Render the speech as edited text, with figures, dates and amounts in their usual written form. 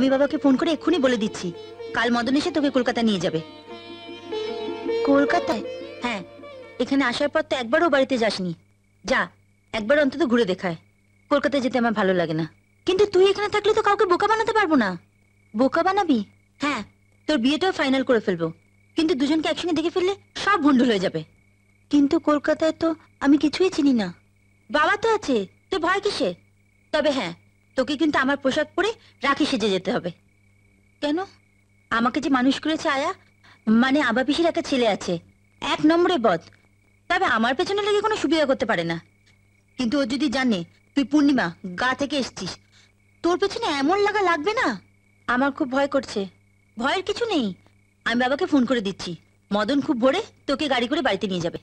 আমি বাবাকে ফোন করে এক্ষুনি বলে দিচ্ছি, কাল মদন এসে তোকে কলকাতা নিয়ে যাবে। কলকাতায়? হ্যাঁ, এখানে আসার পর তো একবারও বাড়িতে যাসনি। যা, একবার অন্তত ঘুরে দেখায়। কলকাতায় যেতে আমার ভালো লাগে না। কিন্তু তুই এখানে থাকলে তো কাউকে বোকা বানাতে পারবো না। বোকা বানাবি? হ্যাঁ, তোর বিয়েটাও ফাইনাল করে ফেলবো, কিন্তু দুজনকে একসঙ্গে দেখে ফেললে সব ভন্ডুল হয়ে যাবে। কিন্তু কলকাতায় তো আমি কিছুই চিনি না। বাবা তো আছে, তোর ভয় কিসে? তবে হ্যাঁ, তোকে কিন্তু আমার পোশাক পরে রাখি সেজে যেতে হবে। কেন? আমাকে যে মানুষ করেছে আয়া, মানে আবা পিসির একটা ছেলে আছে, 1 নম্বরে বদ। তবে আমার পেছনে লেগে কোনো সুবিধা করতে পারে না। কিন্তু ও যদি জানে তুই পূর্ণিমা গা থেকে এসছিস, তোর পেছনে এমন লাগা লাগবে না, আমার খুব ভয় করছে। ভয়ের কিছু নেই, আমি বাবাকে ফোন করে দিচ্ছি, মদন খুব ভোরে তোকে গাড়ি করে বাড়িতে নিয়ে যাবে।